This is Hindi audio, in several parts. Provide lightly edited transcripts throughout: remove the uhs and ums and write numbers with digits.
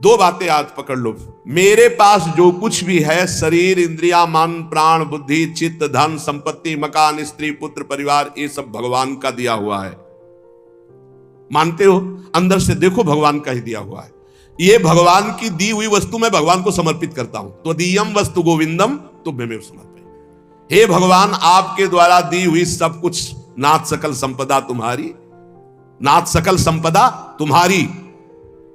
दो बातें आज पकड़ लो। मेरे पास जो कुछ भी है, शरीर, इंद्रिया, मन, प्राण, बुद्धि, चित्त, धन, संपत्ति, मकान, स्त्री, पुत्र, परिवार, ये सब भगवान का दिया हुआ है। मानते हो? अंदर से देखो, भगवान का ही दिया हुआ है। ये भगवान की दी हुई वस्तु मैं भगवान को समर्पित करता हूं। तो दीयम वस्तु गोविंदम तुभ्यमेव समर्पयामि। हे भगवान, आपके द्वारा दी हुई सब कुछ, नाथ सकल संपदा तुम्हारी, नाथ सकल संपदा तुम्हारी,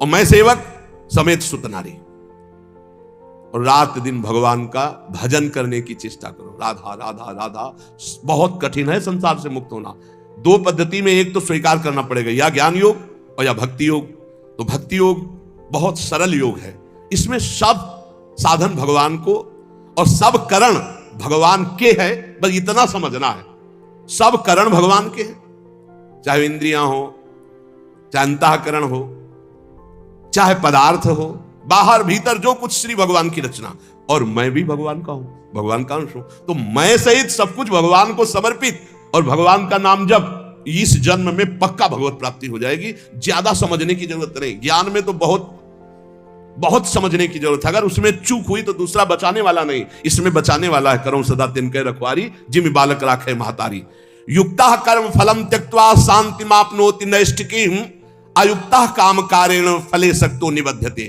और मैं सेवक समेत सुत नारी। और रात दिन भगवान का भजन करने की चेष्टा करो। राधा राधा राधा। बहुत कठिन है संसार से मुक्त होना। दो पद्धति में एक तो स्वीकार करना पड़ेगा, या ज्ञान योग और या भक्ति योग। तो भक्ति योग बहुत सरल योग है। इसमें सब साधन भगवान को और सब करण भगवान के है, बस इतना समझना है। सब करण भगवान के हैं, चाहे इंद्रियां हो, चाहे अंतःकरण हो, चाहे पदार्थ हो, बाहर भीतर जो कुछ श्री भगवान की रचना। और मैं भी भगवान का हूं, भगवान का अंश हूं। तो मैं सहित सब कुछ भगवान को समर्पित, और भगवान का नाम जब, इस जन्म में पक्का भगवत प्राप्ति हो जाएगी। ज्यादा समझने की जरूरत नहीं। ज्ञान में तो बहुत बहुत समझने की जरूरत है। अगर उसमें चूक हुई तो दूसरा बचाने वाला नहीं, इसमें बचाने वाला है। करो सदा तिनके रखवारी, जिम बालक राखे महतारी। युक्ता कर्म फलम त्यक्त्वा शांति मापनोति नैष्ठिकीम, अयुक्ता काम कारेण फले सक्तो निबध्यते।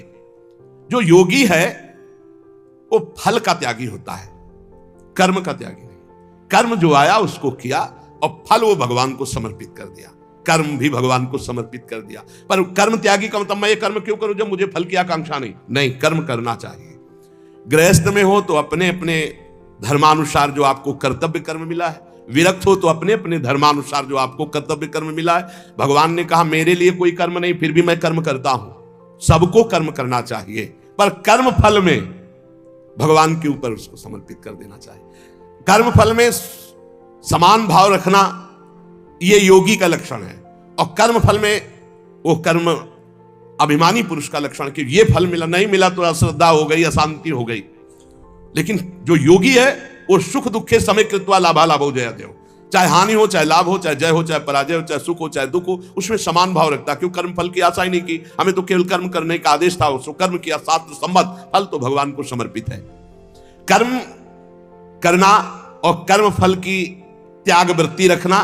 जो योगी है वो फल का त्यागी होता है, कर्म का त्यागी नहीं। कर्म जो आया उसको किया, और फल वो भगवान को समर्पित कर दिया। कर्म भी भगवान को समर्पित कर दिया। पर कर्म त्यागी का मतलब मैं ये कर्म क्यों करूं जब मुझे फल की आकांक्षा नहीं। नहीं, कर्म करना चाहिए। गृहस्थ में हो तो अपने अपने धर्मानुसार जो आपको कर्तव्य कर्म मिला है, विरक्त हो तो अपने अपने धर्मानुसार जो आपको कर्तव्य कर्म मिला है। भगवान ने कहा मेरे लिए कोई कर्म नहीं, फिर भी मैं कर्म करता हूं। सबको कर्म करना चाहिए, पर कर्म फल में भगवान के ऊपर उसको समर्पित कर देना चाहिए। कर्म फल में समान भाव रखना ये योगी का लक्षण है, और कर्म फल में वो कर्म अभिमानी पुरुष का लक्षण, कि ये फल मिला, नहीं मिला तो अश्रद्धा हो गई, अशांति हो गई। लेकिन जो योगी है वो सुख दुखे समय कृत्वा लाभा लाभो जयते, चाहे हानि हो, चाहे लाभ हो, चाहे जय हो, चाहे पराजय हो, चाहे सुख हो, चाहे दुख हो, उसमें समान भाव रखता। क्यों? कर्म फल की आशा ही नहीं की, हमें तो केवल कर्म करने का आदेश था। उसको कर्म किया, शास्त्र सम्मत, फल तो भगवान को समर्पित है। कर्म करना और कर्म फल की त्याग वृत्ति रखना,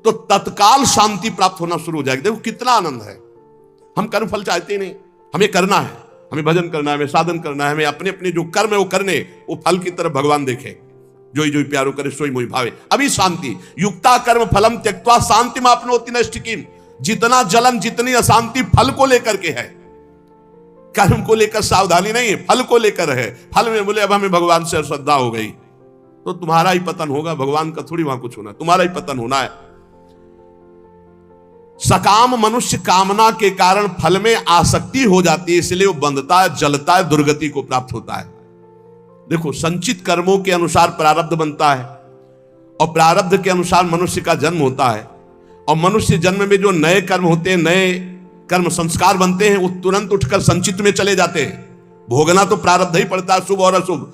तो तत्काल शांति प्राप्त होना शुरू हो जाएगी। देखो कितना आनंद है। हम कर्म फल चाहते ही नहीं, हमें करना है, हमें भजन करना है, हमें साधन करना है, हमें अपने अपने जो कर्म है वो करने, वो फल की तरफ भगवान देखे। जोई जोई प्यारो करे सोई मोई भावे, अभी शांति। युक्ता कर्म फलम त्यक्त्वा शांति मापनोति नैष्ठिकीम। जितना जलन, जितनी अशांति फल को लेकर के है, कर्म को लेकर सावधानी नहीं है, फल को लेकर है। फल में बोले अब हमें भगवान से श्रद्धा हो गई तो तुम्हारा ही पतन होगा, भगवान का थोड़ी वहां कुछ होना, तुम्हारा ही पतन होना है। सकाम मनुष्य कामना के कारण फल में आसक्ति हो जाती है, इसलिए वो बंधता है, जलता है, दुर्गति को प्राप्त होता है। देखो, संचित कर्मों के अनुसार प्रारब्ध बनता है, और प्रारब्ध के अनुसार मनुष्य का जन्म होता है। और मनुष्य जन्म में जो नए कर्म होते हैं, नए कर्म संस्कार बनते हैं, वो तुरंत उठकर संचित में चले जाते हैं। भोगना तो प्रारब्ध ही पड़ता है, शुभ और अशुभ।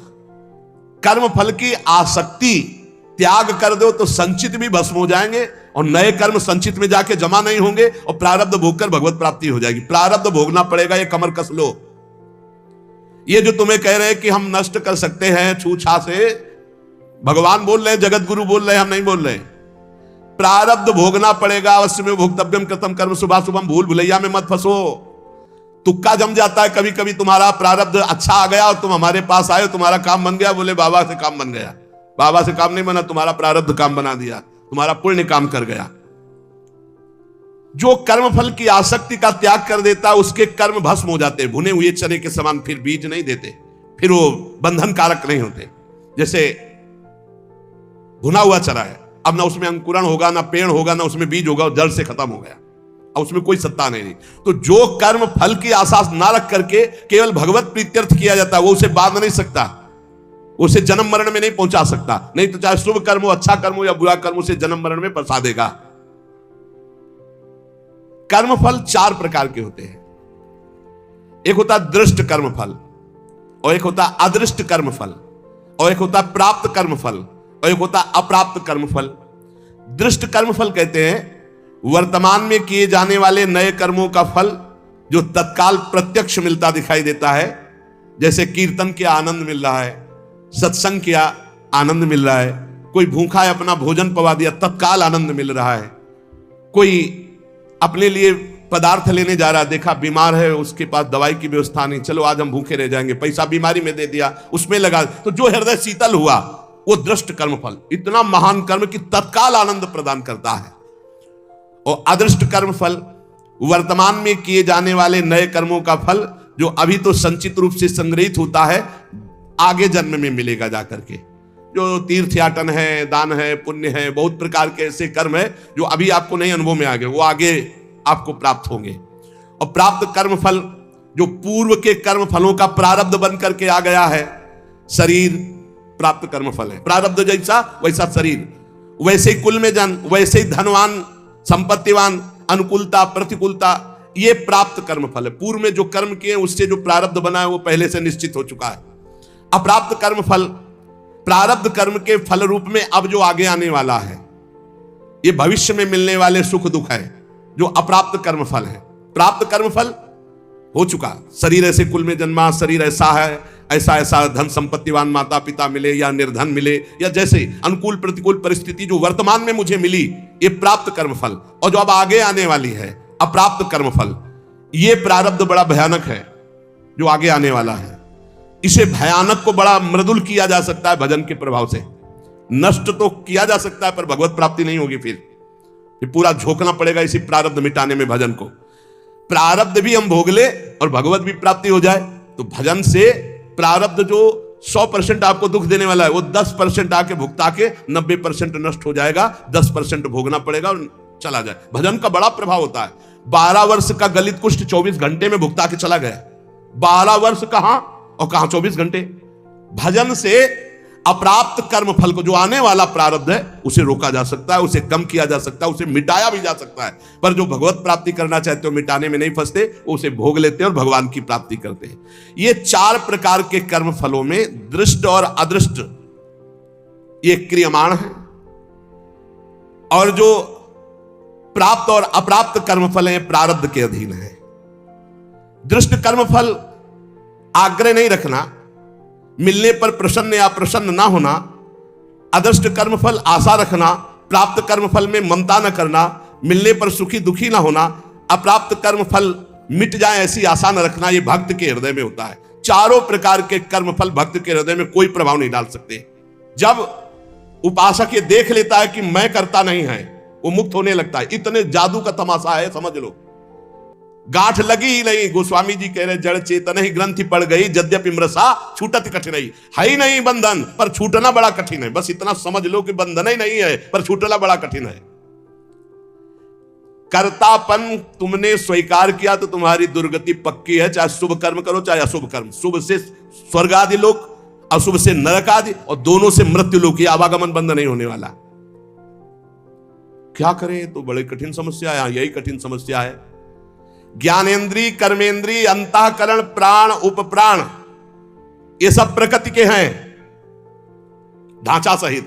कर्म फल की आसक्ति त्याग कर दो तो संचित भी भस्म हो जाएंगे, और नए कर्म संचित में जाके जमा नहीं होंगे, और प्रारब्ध भोगकर भगवत प्राप्ति हो जाएगी। प्रारब्ध भोगना पड़ेगा, ये कमर कस लो। ये जो तुम्हें कह रहे हैं कि हम नष्ट कर सकते हैं छूछा से, भगवान बोल रहे हैं, जगत गुरु बोल रहे हैं, हम नहीं बोल रहे हैं। प्रारब्ध भोगना पड़ेगा, अवश्य में भोक्तव्यम कृतम कर्म शुभाशुभम। भूल भुलैया में मत फंसो। तुक्का जम जाता है कभी कभी। तुम्हारा प्रारब्ध अच्छा आ गया और तुम हमारे पास आए, तुम्हारा काम बन गया, बोले बाबा से काम बन गया। बाबा से काम नहीं बना, तुम्हारा प्रारब्ध काम बना दिया, तुम्हारा पुण्य काम कर गया। जो कर्म फल की आसक्ति का त्याग कर देता है, उसके कर्म भस्म हो जाते हैं, भुने हुए चने के समान। फिर बीज नहीं देते, फिर वो बंधन कारक नहीं होते। जैसे भुना हुआ चना है, अब ना उसमें अंकुरण होगा, ना पेड़ होगा, ना उसमें बीज होगा, जड़ से खत्म हो गया, अब उसमें कोई सत्ता नहीं। तो जो कर्म फल की आशा ना रख करके केवल भगवत प्रीत्यर्थ किया जाता है, वो उसे बांध नहीं सकता, उसे जन्म मरण में नहीं पहुंचा सकता। नहीं तो चाहे शुभ कर्म हो, अच्छा कर्म हो या बुरा कर्म, उसे जन्म मरण में फंसा देगा। कर्म फल चार प्रकार के होते हैं। एक होता दृष्ट कर्म फल, और एक होता अदृष्ट कर्म फल, और एक होता प्राप्त कर्म फल, और एक होता अप्राप्त कर्म फल। दृष्ट कर्म फल कहते हैं वर्तमान में किए जाने वाले नए कर्मों का फल जो तत्काल प्रत्यक्ष मिलता दिखाई देता है, जैसे कीर्तन के आनंद मिल रहा है, सत्संग के आनंद मिल रहा है, कोई भूखा है अपना भोजन पवा दिया, तत्काल आनंद मिल रहा है, कोई अपने लिए पदार्थ लेने जा रहा, देखा बीमार है, उसके पास दवाई की व्यवस्था नहीं, चलो आज हम भूखे रह जाएंगे, पैसा बीमारी में दे दिया, उसमें लगा, तो जो हृदय शीतल हुआ वो दृष्ट कर्म फल, इतना महान कर्म कि तत्काल आनंद प्रदान करता है। और अदृष्ट कर्म फल वर्तमान में किए जाने वाले नए कर्मों का फल, जो अभी तो संचित रूप से संग्रहित होता है, आगे जन्म में मिलेगा जाकर के। जो तीर्थयाटन है, दान है, पुण्य है, बहुत प्रकार के ऐसे कर्म है जो अभी आपको नहीं अनुभव में आ गए, वो आगे आपको प्राप्त होंगे। और प्राप्त कर्म फल जो पूर्व के कर्म फलों का प्रारब्ध बन करके आ गया है, शरीर प्राप्त कर्म फल है, प्रारब्ध जैसा वैसा शरीर, वैसे ही कुल में जन्म, वैसे ही धनवान, संपत्तिवान, अनुकूलता, प्रतिकूलता, ये प्राप्त कर्म फल है। पूर्व में जो कर्म किए उससे जो प्रारब्ध बना है वो पहले से निश्चित हो चुका है। अप्राप्त कर्म फल प्रारब्ध कर्म के फल रूप में अब जो आगे आने वाला है, ये भविष्य में मिलने वाले सुख दुख है, जो अप्राप्त कर्म फल है। प्राप्त कर्म फल हो चुका, शरीर ऐसे कुल में जन्मा, शरीर ऐसा है, ऐसा ऐसा धन संपत्तिवान माता पिता मिले या निर्धन मिले, या जैसे अनुकूल प्रतिकूल परिस्थिति जो वर्तमान में मुझे मिली, ये प्राप्त कर्म फल। और जो अब आगे आने वाली है अप्राप्त कर्म फल, ये प्रारब्ध बड़ा भयानक है जो आगे आने वाला है। इसे भयानक को बड़ा मृदुल किया जा सकता है भजन के प्रभाव से, नष्ट तो किया जा सकता है पर भगवत प्राप्ति नहीं होगी। फिर पूरा झोंकना पड़ेगा इसी प्रारब्ध मिटाने में भजन को। प्रारब्ध भी हम भोग ले और भगवत भी प्राप्ति हो जाए, तो भजन से प्रारब्ध जो 100% आपको दुख देने वाला है, वो 10% आके भुगता के 90% नष्ट हो जाएगा, 10% भोगना पड़ेगा और चला जाए। भजन का बड़ा प्रभाव होता है। 12 वर्ष का गलित कुष्ठ 24 घंटे में भुगता के चला गया। 12 वर्ष कहां और कहां 24 घंटे। भजन से अप्राप्त कर्म फल को, जो आने वाला प्रारब्ध है, उसे रोका जा सकता है, उसे कम किया जा सकता है, उसे मिटाया भी जा सकता है। पर जो भगवत प्राप्ति करना चाहते हो, मिटाने में नहीं फंसते, वो उसे भोग लेते हैं और भगवान की प्राप्ति करते हैं। ये 4 प्रकार के कर्म फलों में दृष्ट और अदृष्ट ये क्रियमाण है, और जो प्राप्त और अप्राप्त कर्म फल हैं प्रारब्ध के अधीन है। दृष्ट कर्म फल आग्रह नहीं रखना, मिलने पर प्रसन्न या प्रसन्न ना होना। अदृष्ट कर्म फल आशा रखना। प्राप्त कर्म फल में ममता न करना, मिलने पर सुखी दुखी ना होना। अप्राप्त कर्म फल मिट जाए ऐसी आशा न रखना। ये भक्त के हृदय में होता है। चारों प्रकार के कर्म फल भक्त के हृदय में कोई प्रभाव नहीं डाल सकते। जब उपासक ये देख लेता है कि मैं करता नहीं है, वो मुक्त होने लगता है। इतने जादू का तमाशा है, समझ लो। गांठ लगी ही नहीं। गोस्वामी जी कह रहे जड़ चेतन ही ग्रंथि पड़ गई, यद्यपि मृषा छूटत कठिनाई। है ही नहीं बंधन, पर छूटना बड़ा कठिन है। बस इतना समझ लो कि बंधन ही नहीं है, पर छूटना बड़ा कठिन है। कर्तापन तुमने स्वीकार किया तो तुम्हारी दुर्गति पक्की है। चाहे शुभ कर्म करो चाहे अशुभ कर्म। शुभ से स्वर्ग आदि लोक, अशुभ से नरक आदि, और दोनों से मृत्यु लोक। ये आवागमन बंद नहीं होने वाला। क्या करें, तो बड़ी कठिन समस्या है। यही कठिन समस्या है। ज्ञानेन्द्रीय, कर्मेंद्रीय, अंतःकरण, प्राण, उपप्राण, ये सब प्रकृति के हैं ढांचा सहित।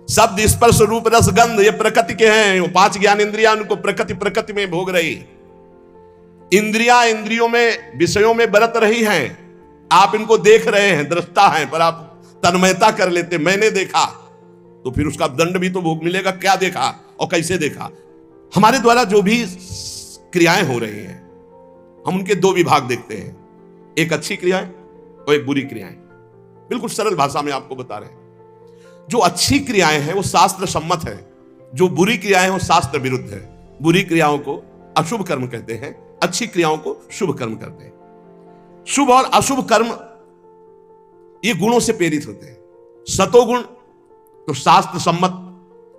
शब्द, स्पर्श, रूप, रस, गंध, ये प्रकृति के हैं। वो 5 ज्ञानेन्द्रियां उनको प्रकृति में भोग रही। इंद्रियां इंद्रियों में, विषयों में बरत रही हैं। आप इनको देख रहे हैं, दृष्टा हैं, पर आप तन्मयता कर लेते, मैंने देखा, तो फिर उसका दंड भी तो भोग मिलेगा। क्या देखा और कैसे देखा। हमारे द्वारा जो भी क्रियाएं हो रही हैं, हम उनके 2 विभाग देखते हैं, एक अच्छी क्रियाएं और एक बुरी क्रियाएं। बिल्कुल सरल भाषा में आपको बता रहे हैं। जो अच्छी क्रियाएं हैं वो शास्त्र सम्मत है, जो बुरी क्रियाएं हैं वो शास्त्र विरुद्ध है। बुरी क्रियाओं को अशुभ कर्म कहते हैं, अच्छी क्रियाओं को शुभ कर्म कहते हैं। शुभ और अशुभ कर्म ये गुणों से प्रेरित होते हैं। सतोगुण तो शास्त्र सम्मत,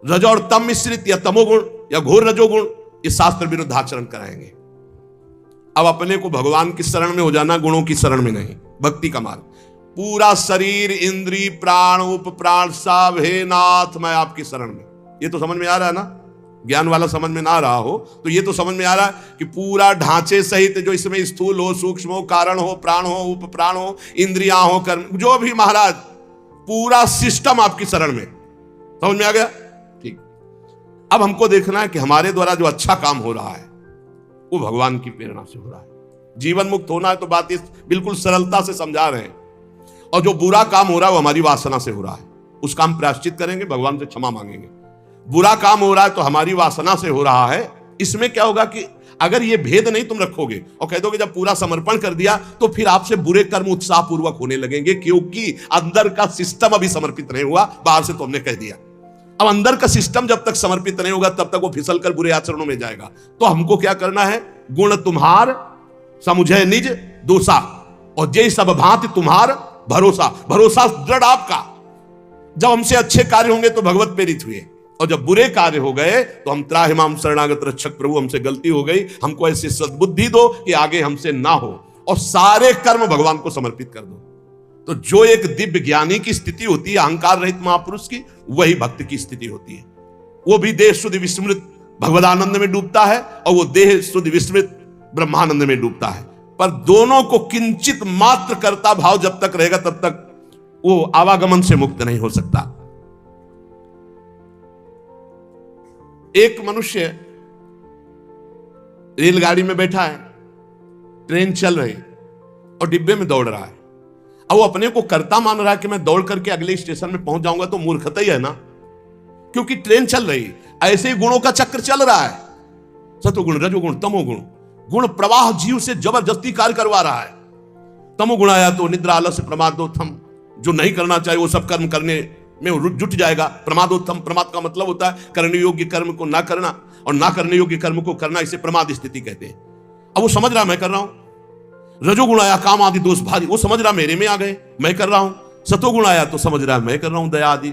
रज और तम मिश्रित या तमोगुण या घोर रजोगुण, ये शास्त्र विरुद्ध आचरण कराएंगे। अब अपने को भगवान की शरण में हो जाना, गुणों की शरण में नहीं। भक्ति का मार्ग, पूरा शरीर, इंद्री, प्राण, उप प्राण सब, हे नाथ मैं आपकी शरण में। ये तो समझ में आ रहा है ना। ज्ञान वाला समझ में ना रहा हो तो ये तो समझ में आ रहा है कि पूरा ढांचे सहित, जो इसमें स्थूल हो, सूक्ष्म हो, कारण हो, प्राण हो, उप प्राण हो, इंद्रियां हो, कर्म, जो भी महाराज, पूरा सिस्टम आपकी शरण में। समझ में आ गया? ठीक। अब हमको देखना है कि हमारे द्वारा जो अच्छा काम हो रहा है वो भगवान की प्रेरणा से हो रहा है। जीवन मुक्त होना है तो बात इस बिल्कुल सरलता से समझा रहे हैं। और जो बुरा काम हो रहा है वो हमारी वासना से हो रहा है, उसका हम प्रायश्चित करेंगे, भगवान से क्षमा मांगेंगे। बुरा काम हो रहा है तो हमारी वासना से हो रहा है। इसमें क्या होगा कि अगर ये भेद नहीं तुम रखोगे और कह दोगे जब पूरा समर्पण कर दिया तो फिर आपसे बुरे कर्म उत्साह पूर्वक होने लगेंगे, क्योंकि अंदर का सिस्टम अभी समर्पित नहीं हुआ, बाहर से तो हमने कह दिया। अब अंदर का सिस्टम जब तक समर्पित नहीं होगा तब तक वो फिसल कर बुरे आचरणों में जाएगा। तो हमको क्या करना है? गुण तुम्हार समुझे निज दोषा और जय सब भांति तुम्हार भरोसा। भरोसा दृढ़ आपका। जब हमसे अच्छे कार्य होंगे तो भगवत प्रेरित हुए, और जब बुरे कार्य हो गए तो हम त्राहिमाम शरणागत रक्षक प्रभु, हमसे गलती हो गई, हमको ऐसी सद्बुद्धि दो कि आगे हमसे ना हो, और सारे कर्म भगवान को समर्पित कर दो। तो जो एक दिव्य ज्ञानी की स्थिति होती है अहंकार रहित महापुरुष की, वही भक्त की स्थिति होती है। वो भी देह शुद्ध विस्मृत भगवदानंद में डूबता है और वो देह शुद्ध विस्मृत ब्रह्मानंद में डूबता है। पर दोनों को किंचित मात्र कर्ता भाव जब तक रहेगा तब तक वो आवागमन से मुक्त नहीं हो सकता। एक मनुष्य रेलगाड़ी में बैठा है, ट्रेन चल रही और डिब्बे में दौड़ रहा है। अब वो अपने को कर्ता मान रहा है कि मैं दौड़ करके अगले स्टेशन में पहुंच जाऊंगा, तो मूर्खता ही है ना, क्योंकि ट्रेन चल रही। ऐसे ही गुणों का चक्र चल रहा है, सतोगुण रजोगुण तमोगुण। गुण प्रवाह जीव से जबरदस्ती कार्य करवा रहा है। तमोगुण आया तो निद्रा आलस्य प्रमादोत्थम, जो नहीं करना चाहिए वो सब कर्म करने में जुट जाएगा। प्रमादोत्थम, प्रमाद का मतलब होता है करने योग्य कर्म को ना करना, और ना करने योग्य कर्म को करना, इसे प्रमाद स्थिति कहते हैं। अब वो समझ रहा मैं कर रहा हूं। रजोगुण आया काम आदि दोष भारी, वो समझ रहा मेरे में आ गए, मैं कर रहा हूं। सतोगुण आया तो समझ रहा मैं कर रहा हूं दया आदि।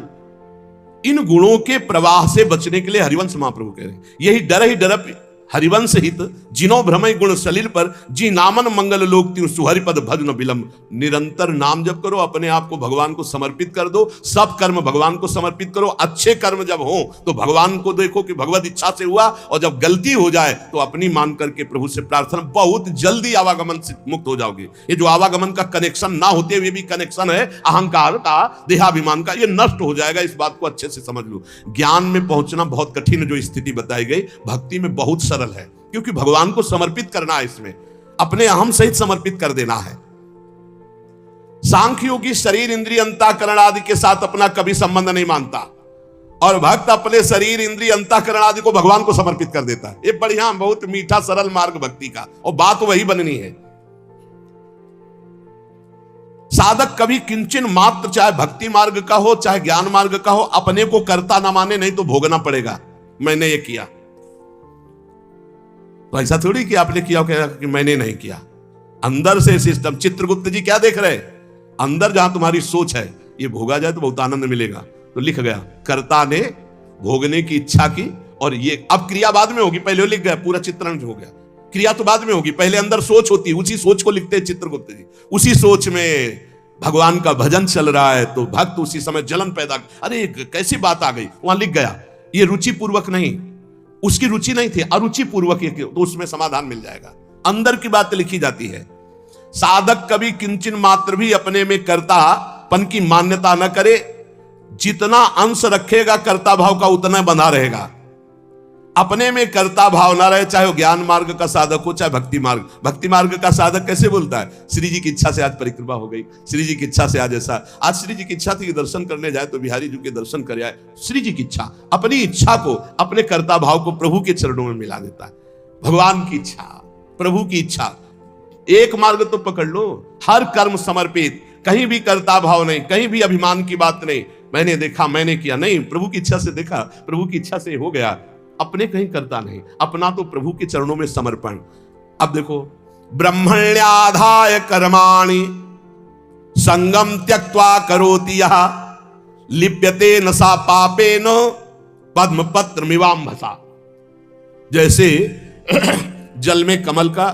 इन गुणों के प्रवाह से बचने के लिए हरिवंश महाप्रभु कह रहे हैं, यही डर ही डरप हरिवंश हित जिनो भ्रमय गुण सलील पर जी नामन मंगल लोक त्यू सुहरिपद भजन विलंब। निरंतर नाम जप करो, अपने आप को भगवान को समर्पित कर दो, सब कर्म भगवान को समर्पित करो। अच्छे कर्म जब हो तो भगवान को देखो कि भगवत इच्छा से हुआ, और जब गलती हो जाए तो अपनी मान करके प्रभु से प्रार्थना, बहुत जल्दी आवागमन से मुक्त हो जाओगे। ये जो आवागमन का कनेक्शन ना होते हुए भी कनेक्शन है अहंकार का, देहाभिमान का, ये नष्ट हो जाएगा। इस बात को अच्छे से समझ लो। ज्ञान में पहुंचना बहुत कठिन जो स्थिति बताई गई, भक्ति में बहुत सरल है, क्योंकि भगवान को समर्पित करना है, इसमें अपने अहम सहित समर्पित कर देना है। सांख्य योगी शरीर इंद्रिय अंतःकरण आदि के साथ अपना कभी संबंध नहीं मानता, और भक्त अपने शरीर इंद्रिय अंतःकरण आदि को भगवान को समर्पित कर देता है। ये बढ़िया, बहुत मीठा सरल मार्ग भक्ति का, और बात वही बननी है। साधक कभी किंचन मात्र, चाहे भक्ति मार्ग का हो चाहे ज्ञान मार्ग का हो, अपने को कर्ता ना माने, नहीं तो भोगना पड़ेगा। मैंने ये किया, तो ऐसा थोड़ी कि आपने किया कि मैंने नहीं किया। अंदर से सिस्टम, चित्रगुप्त जी क्या देख रहे हैं? अंदर जहां तुम्हारी सोच है, ये भोगा जाए तो बहुत आनंद मिलेगा। तो लिख गया कर्ता ने भोगने की इच्छा की, और ये अब क्रिया बाद में होगी, पहले लिख गया, पूरा चित्रण हो गया। क्रिया तो बाद में होगी, पहले अंदर सोच होती है, उसी सोच को लिखते हैं चित्रगुप्त जी। उसी सोच में भगवान का भजन चल रहा है तो भक्त उसी समय जलन पैदा, अरे कैसी बात आ गई, वहां लिख गया। ये रुचि पूर्वक नहीं, उसकी रुचि नहीं थी, अरुचि पूर्वक, तो उसमें समाधान मिल जाएगा। अंदर की बात लिखी जाती है। साधक कभी किंचन मात्र भी अपने में कर्तापन की मान्यता न करे, जितना अंश रखेगा कर्ता भाव का उतना बंधा रहेगा। अपने में कर्ता भाव ना रहे, चाहे वो ज्ञान मार्ग का साधक हो चाहे भक्ति मार्ग। भक्ति मार्ग का साधक कैसे बोलता है? श्री जी की इच्छा से आज परिक्रमा हो गई, श्री जी की इच्छा से आज ऐसा, आज श्री जी की इच्छा थी कि दर्शन करने जाए तो बिहारी जी के दर्शन कर आए। श्री जी की इच्छा, अपनी इच्छा को, अपने कर्ता भाव को प्रभु के चरणों में मिला देता है। भगवान की इच्छा, प्रभु की इच्छा, एक मार्ग तो पकड़ लो, हर कर्म समर्पित, कहीं भी कर्ता भाव नहीं, कहीं भी अभिमान की बात नहीं, मैंने देखा मैंने किया नहीं, प्रभु की इच्छा से देखा, प्रभु की इच्छा से हो गया। अपने कहीं करता नहीं, अपना तो प्रभु के चरणों में समर्पण। अब देखो, ब्रह्मण्याधाय कर्माणि संगम त्यक्त्वा करोति यः लिप्यते न सा पापेन पद्म पत्र मिवाम्भसा। जैसे जल में कमल का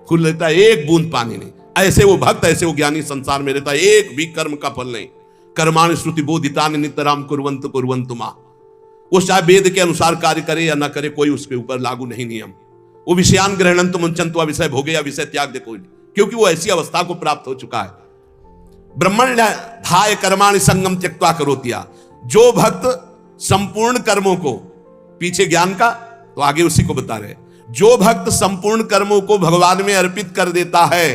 फूल रहता है, एक बूंद पानी नहीं, ऐसे वो भक्त, ऐसे वो ज्ञानी संसार में रहता है, एक भी कर्म का फल नहीं। कर्माणि श्रुति बोधितानि नितराम कुर्वन्तु कुर्वन्तु मा। वो चाहे वेद के अनुसार कार्य करे या ना करे, कोई उसके ऊपर लागू नहीं नियम। वो विषयान ग्रहणंतु मुंचन्तु, विषय भोगे या विषय त्याग दे कोई, क्योंकि वो ऐसी अवस्था को प्राप्त हो चुका है। ब्रह्मण्याधाय कर्माणि संगम त्यक्त्वा करोति यः। जो भक्त संपूर्ण कर्मों को, पीछे ज्ञान का तो आगे उसी को बता रहे, जो भक्त संपूर्ण कर्मों को भगवान में अर्पित कर देता है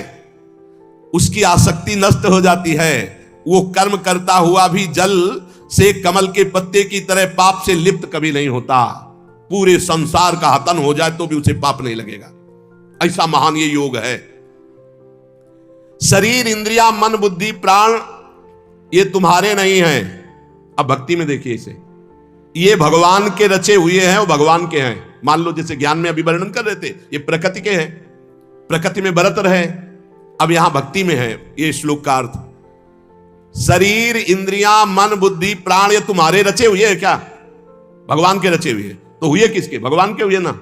उसकी आसक्ति नष्ट हो जाती है। वो कर्म करता हुआ भी जल से कमल के पत्ते की तरह पाप से लिप्त कभी नहीं होता। पूरे संसार का हतन हो जाए तो भी उसे पाप नहीं लगेगा। ऐसा महान ये योग है। शरीर, इंद्रिया, मन, बुद्धि, प्राण ये तुम्हारे नहीं हैं। अब भक्ति में देखिए इसे, ये भगवान के रचे हुए हैं, वो भगवान के हैं। मान लो जैसे ज्ञान में अभी वर्णन कर रहे थे, ये प्रकृति के हैं, प्रकृति में बरत रहे। अब यहां भक्ति में है ये श्लोक का अर्थ। शरीर, इंद्रियां, मन, बुद्धि, प्राण ये तुम्हारे रचे हुए हैं क्या? भगवान के रचे हुए। तो हुए किसके? भगवान के हुए ना।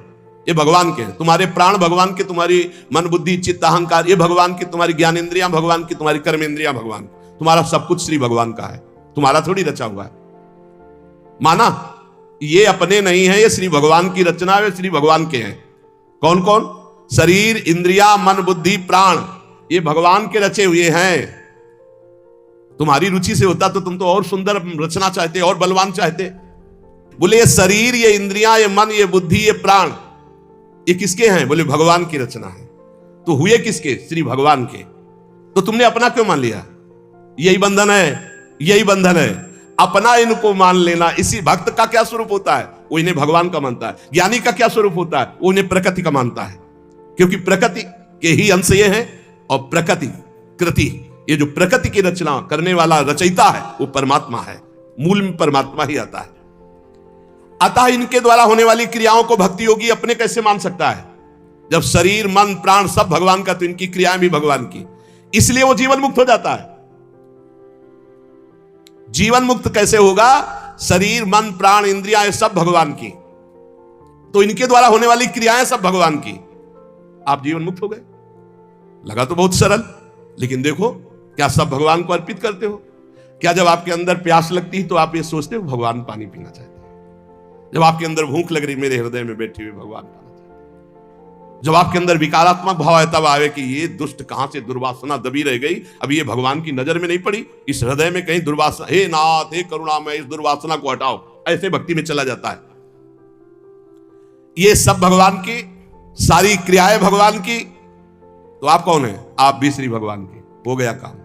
ये भगवान के हैं। तुम्हारे प्राण भगवान के, तुम्हारी मन, बुद्धि, चित्त, अहंकार ये भगवान के, तुम्हारी ज्ञान इंद्रियां भगवान की, तुम्हारी कर्म इंद्रियां भगवान, तुम्हारा सब कुछ श्री भगवान का है, तुम्हारा थोड़ी रचा हुआ है। माना? ये अपने नहीं है, ये श्री भगवान की रचना है, श्री भगवान के हैं। कौन कौन? शरीर, इंद्रिया, मन, बुद्धि, प्राण ये भगवान के रचे हुए हैं। तुम्हारी रुचि से होता तो तुम तो और सुंदर रचना चाहते, और बलवान चाहते। बोले ये शरीर, ये इंद्रियां, ये मन, ये बुद्धि, ये प्राण ये किसके हैं? बोले भगवान की रचना है। तो हुए किसके? श्री भगवान के। तो तुमने अपना क्यों मान लिया? यही बंधन है, यही बंधन है। अपना इनको मान लेना। इसी भक्त का क्या स्वरूप होता है? वो इन्हें भगवान का मानता है। ज्ञानी का क्या स्वरूप होता है? वो इन्हें प्रकृति का मानता है, क्योंकि प्रकृति के ही अंश ये है। और प्रकृति, कृति, ये जो प्रकृति की रचना करने वाला रचयिता है वो परमात्मा है। मूल में परमात्मा ही आता है। अतः इनके द्वारा होने वाली क्रियाओं को भक्ति योगी अपने कैसे मान सकता है? जब शरीर, मन, प्राण सब भगवान का, तो इनकी क्रियाएं भी भगवान की। इसलिए वो जीवन मुक्त हो जाता है। जीवन मुक्त कैसे होगा? शरीर, मन, प्राण, इंद्रियां ये सब भगवान की, तो इनके द्वारा होने वाली क्रियाएं सब भगवान की। आप जीवन मुक्त हो गए। लगा तो बहुत सरल, लेकिन देखो क्या सब भगवान को अर्पित करते हो? क्या जब आपके अंदर प्यास लगती है तो आप ये सोचते हो भगवान पानी पीना चाहते हैं? जब आपके अंदर भूख लग रही, मेरे हृदय में बैठी हुई भगवान पाना चाहते हैं। जब आपके अंदर विकारात्मक भाव है तब आवे कि ये दुष्ट कहां से दुर्वासना दबी रह गई, अभी ये भगवान की नजर में नहीं पड़ी, इस हृदय में कहीं दुर्वासना, हे नाथ, हे करुणामय, इस दुर्वासना को हटाओ। ऐसे भक्ति में चला जाता है। ये सब भगवान की, सारी क्रियाएं भगवान की, तो आप कौन है? आप भी श्री भगवान के। हो गया काम।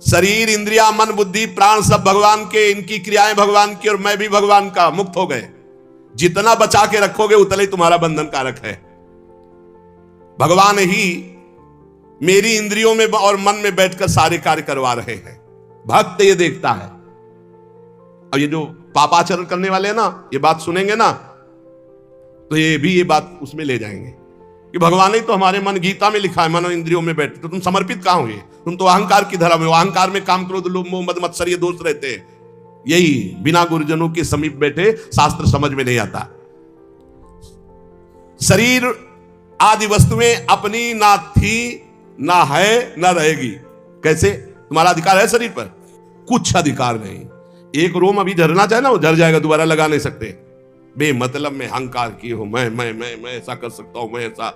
शरीर, इंद्रिया, मन, बुद्धि, प्राण सब भगवान के, इनकी क्रियाएं भगवान की, और मैं भी भगवान का। मुक्त हो गए। जितना बचा के रखोगे उतना ही तुम्हारा बंधन कारक है। भगवान ही मेरी इंद्रियों में और मन में बैठकर सारे कार्य करवा रहे हैं। भक्त ये देखता है। और ये जो पापाचरण करने वाले हैं ना, ये बात सुनेंगे ना तो ये बात उसमें ले जाएंगे कि भगवान ही तो हमारे मन, गीता में लिखा है, मन और इंद्रियों में बैठते। तो तुम समर्पित कहां हुए? तुम तो अहंकार की धरा में हो। अहंकार में काम, क्रोध, लोभ, मोह, मद, मत्सर ये दोष रहते हैं। यही बिना गुरुजनों के समीप बैठे शास्त्र समझ में नहीं आता। शरीर आदि वस्तुएं अपनी ना थी, ना है, ना रहेगी। कैसे? तुम्हारा अधिकार है शरीर पर? कुछ अधिकार नहीं। एक रोम अभी झरना चाहे ना, वो झर जाएगा, दोबारा लगा नहीं सकते। बेमतलब में अहंकार की हो, मैं ऐसा कर सकता हूं, मैं ऐसा।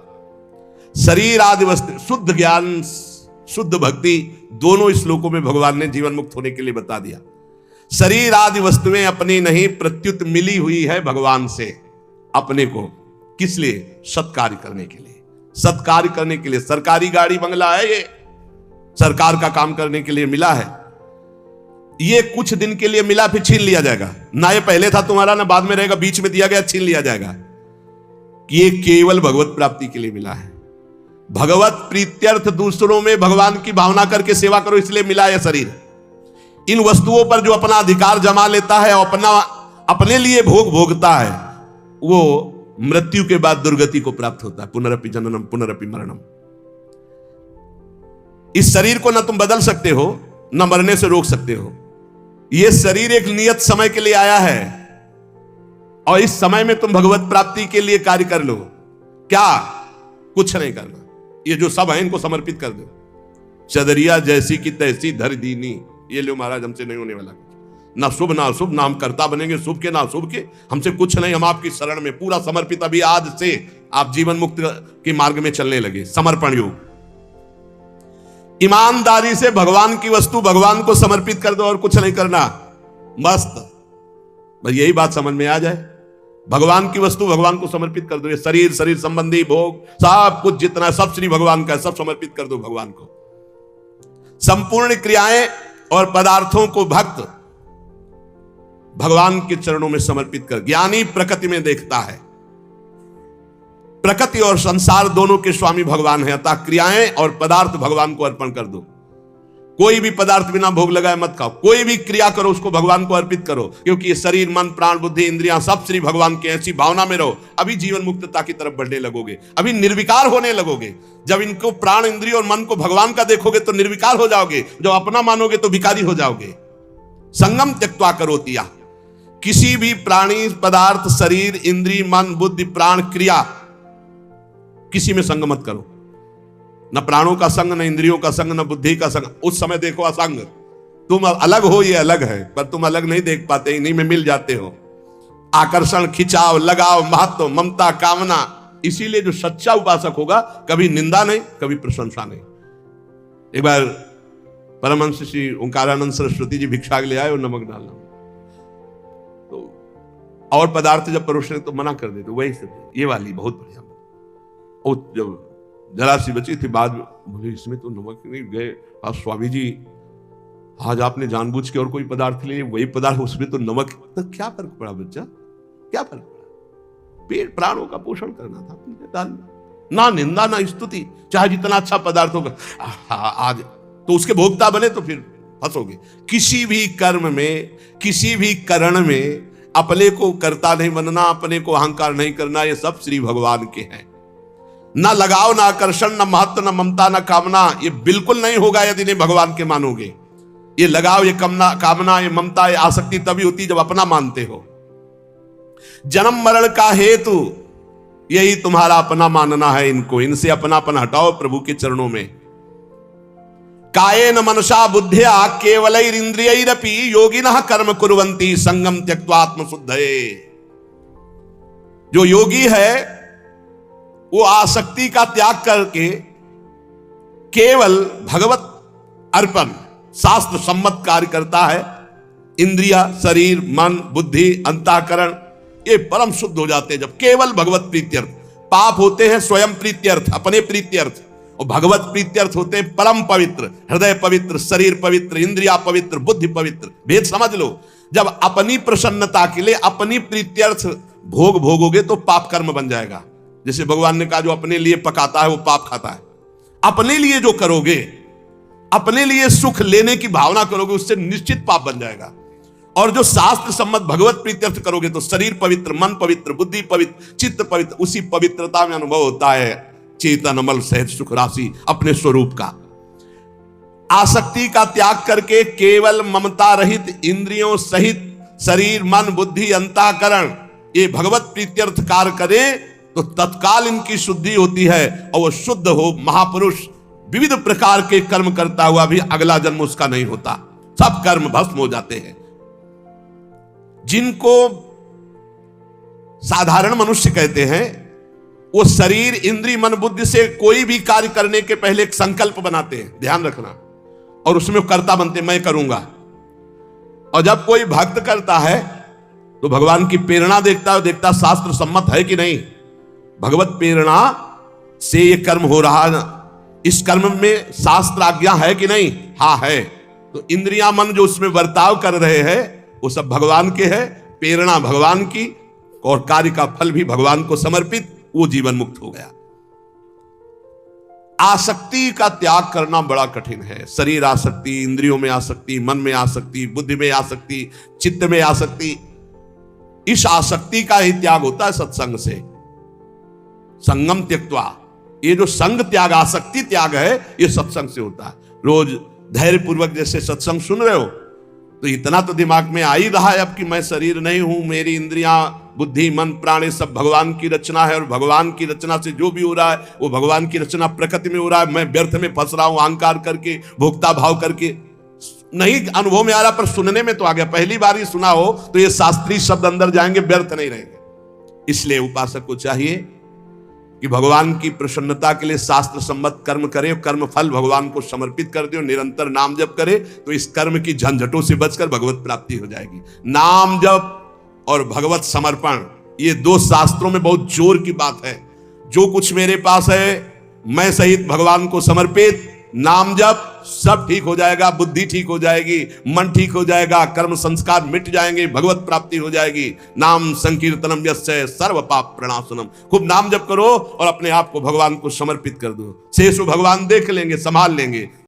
शरीर आदि वस्तु, शुद्ध ज्ञान, शुद्ध भक्ति, दोनों श्लोकों में भगवान ने जीवन मुक्त होने के लिए बता दिया। शरीर आदि वस्तुएं अपनी नहीं, प्रत्युत मिली हुई है भगवान से अपने को। किस लिए? सत्कार्य करने के लिए। सत्कार्य करने के लिए। सरकारी गाड़ी बंगला है, ये सरकार का काम करने के लिए मिला है। ये कुछ दिन के लिए मिला, फिर छीन लिया जाएगा। ना ये पहले था तुम्हारा, ना बाद में रहेगा, बीच में दिया गया, छीन लिया जाएगा। ये केवल भगवत प्राप्ति के लिए मिला है। भगवत प्रीत्यर्थ, दूसरों में भगवान की भावना करके सेवा करो, इसलिए मिला यह शरीर। इन वस्तुओं पर जो अपना अधिकार जमा लेता है और अपने लिए भोग भोगता है, वो मृत्यु के बाद दुर्गति को प्राप्त होता है। पुनरपि जननम पुनरपि मरणम। इस शरीर को ना तुम बदल सकते हो, ना मरने से रोक सकते हो। यह शरीर एक नियत समय के लिए आया है, और इस समय में तुम भगवत प्राप्ति के लिए कार्य कर लो। क्या? कुछ नहीं करना। ये जो सब है इनको समर्पित कर दो। चदरिया जैसी की तैसी धर दीनी, ये लो महाराज, हमसे नहीं होने वाला। ना शुभ ना अशुभ, ना हम कर्ता बनेंगे शुभ के ना अशुभ के, हमसे कुछ नहीं, हम आपकी शरण में पूरा समर्पित। अभी आज से आप जीवन मुक्त के मार्ग में चलने लगे। समर्पण योग। ईमानदारी से भगवान की वस्तु भगवान को समर्पित कर दो और कुछ नहीं करना। मस्त। बस यही बात समझ में आ जाए भगवान की वस्तु भगवान को समर्पित कर दो। ये शरीर, शरीर संबंधी भोग, सब कुछ जितना है सब श्री भगवान का है, सब समर्पित कर दो भगवान को। संपूर्ण क्रियाएं और पदार्थों को भक्त भगवान के चरणों में समर्पित कर। ज्ञानी प्रकृति में देखता है, प्रकृति और संसार दोनों के स्वामी भगवान है, अतः क्रियाएं और पदार्थ भगवान को अर्पण कर दो। कोई भी पदार्थ बिना भोग लगाए मत खाओ, कोई भी क्रिया करो उसको भगवान को अर्पित करो, क्योंकि ये शरीर, मन, प्राण, बुद्धि, इंद्रियां सब श्री भगवान के। ऐसी भावना में रहो, अभी जीवन मुक्तता की तरफ बढ़ने लगोगे, अभी निर्विकार होने लगोगे। जब इनको प्राण, इंद्रिय और मन को भगवान का देखोगे तो निर्विकार हो जाओगे, जब अपना मानोगे तो भिखारी हो जाओगे। संगम त्यक्त्वा करोतिया, किसी भी प्राणी, पदार्थ, शरीर, इंद्रिय, मन, बुद्धि, प्राण, क्रिया, किसी में संग मत करो। न प्राणों का संग, न इंद्रियों का संग, न बुद्धि का संग। उस समय देखो असंग, तुम अलग हो, ये अलग है, पर तुम अलग नहीं देख पाते, इन्हीं में मिल जाते हो। आकर्षण, खिंचाव, लगाव, महत्व, ममता, कामना। इसीलिए जो सच्चा उपासक होगा कभी निंदा नहीं, कभी प्रशंसा नहीं। एक बार परमहंस श्री ओंकारानंद सरस्वती जी भिक्षा ले आए और नमक डालना, तो और पदार्थ जब परोसने तो मना कर देते, वही से ये वाली बहुत बढ़िया। और जब जरा सी बची थी, बाद में बोले इसमें तो नमक नहीं। गए आज स्वामी जी, आज आपने जानबूझ के और कोई पदार्थ ले, वही पदार्थ, उसमें तो नमक। तो क्या फर्क पड़ा बच्चा, क्या फर्क पड़ा? पेट प्राणों का पोषण करना था, ना निंदा ना स्तुति, चाहे जितना अच्छा पदार्थ होगा। आज तो उसके भोक्ता बने तो फिर फंसोगे। किसी भी कर्म में, किसी भी करण में अपने को कर्ता नहीं बनना, अपने को अहंकार नहीं करना, ये सब श्री भगवान के हैं। ना लगाव, ना आकर्षण, ना महत्व, ना ममता, ना कामना, ये बिल्कुल नहीं होगा यदि नहीं भगवान के मानोगे। ये लगाव, ये कामना, ये ममता, ये आसक्ति तभी होती जब अपना मानते हो। जन्म मरण का हेतु यही तुम्हारा अपना मानना है। इनको, इनसे अपनापन हटाओ प्रभु के चरणों में। कायेन मनसा बुद्ध्या केवलैरिंद्रियैरपि योगिनः कर्म कुर्वन्ति संगम त्यक्त्वा आत्मशुद्धये। जो योगी है वो आसक्ति का त्याग करके केवल भगवत अर्पण, शास्त्र सम्मत कार्य करता है। इंद्रिया, शरीर, मन, बुद्धि, अंतःकरण ये परम शुद्ध हो जाते हैं जब केवल भगवत प्रीत्यर्थ। पाप होते हैं स्वयं प्रीत्यर्थ, अपने प्रीत्यर्थ, और भगवत प्रीत्यर्थ होते हैं परम पवित्र, हृदय पवित्र, शरीर पवित्र, इंद्रिया पवित्र, बुद्धि पवित्र। भेद समझ लो। जब अपनी प्रसन्नता के लिए अपनी प्रीत्यर्थ भोग भोगोगे तो पाप कर्म बन जाएगा। जैसे भगवान ने कहा जो अपने लिए पकाता है वो पाप खाता है। अपने लिए जो करोगे, अपने लिए सुख लेने की भावना करोगे, उससे निश्चित पाप बन जाएगा। और जो शास्त्र सम्मत भगवत प्रीत्यर्थ करोगे तो शरीर पवित्र, मन पवित्र, बुद्धि पवित्र, चित्त पवित्र, उसी पवित्रता में अनुभव होता है चेतन अमल सहित सुख राशि अपने स्वरूप का। आसक्ति का त्याग करके केवल ममता रहित इंद्रियों सहित शरीर, मन, बुद्धि, अंतःकरण ये भगवत प्रीत्यर्थ कार्य करें तो तत्काल इनकी शुद्धि होती है और वो शुद्ध हो। महापुरुष विविध प्रकार के कर्म करता हुआ भी अगला जन्म उसका नहीं होता, सब कर्म भस्म हो जाते हैं। जिनको साधारण मनुष्य कहते हैं वो शरीर, इंद्रिय, मन, बुद्धि से कोई भी कार्य करने के पहले एक संकल्प बनाते हैं, ध्यान रखना, और उसमें कर्ता बनते, मैं करूंगा। और जब कोई भक्त करता है तो भगवान की प्रेरणा देखता शास्त्र सम्मत है कि नहीं, भगवत प्रेरणा से ये कर्म हो रहा है, इस कर्म में शास्त्र आज्ञा है कि नहीं, हाँ है। तो इंद्रिया, मन जो उसमें बर्ताव कर रहे हैं वो सब भगवान के है, प्रेरणा भगवान की, और कार्य का फल भी भगवान को समर्पित, वो जीवन मुक्त हो गया। आसक्ति का त्याग करना बड़ा कठिन है। शरीर आसक्ति, इंद्रियों में आसक्ति, मन में आसक्ति, बुद्धि में आसक्ति, चित्त में आसक्ति, इस आसक्ति का ही त्याग होता है सत्संग से। संगम त्यक्त्वा, ये जो संग त्याग, आसक्ति त्याग है, ये सत्संग से होता है। रोज धैर्य पूर्वक जैसे सत्संग सुन रहे हो तो इतना तो दिमाग में आ ही रहा है अब कि मैं शरीर नहीं हूं, मेरी इंद्रियां, बुद्धि, मन, प्राण ये सब भगवान की रचना है, और भगवान की रचना से जो भी हो रहा है वो भगवान की रचना प्रकृति में हो रहा है। मैं व्यर्थ में फंस रहा हूं, अहंकार करके, भोक्ता भाव करके। नहीं अनुभव में आ रहा पर सुनने में तो आ गया। पहली बार ही सुना हो तो ये शास्त्रीय शब्द अंदर जाएंगे, व्यर्थ नहीं रहेंगे। इसलिए उपासक को चाहिए कि भगवान की प्रसन्नता के लिए शास्त्र सम्मत कर्म करे, कर्म फल भगवान को समर्पित कर दे, निरंतर नाम जप करे तो इस कर्म की झंझटों से बचकर भगवत प्राप्ति हो जाएगी। नाम जप और भगवत समर्पण ये दो शास्त्रों में बहुत जोर की बात है। जो कुछ मेरे पास है मैं सहित भगवान को समर्पित, नाम जप, सब ठीक हो जाएगा, बुद्धि ठीक हो जाएगी, मन ठीक हो जाएगा, कर्म संस्कार मिट जाएंगे, भगवत प्राप्ति हो जाएगी। नाम संकीर्तनम यस्य सर्व पाप प्रणाशनम। खूब नाम जप करो और अपने आप को भगवान को समर्पित कर दो। शेष भगवान देख लेंगे, संभाल लेंगे।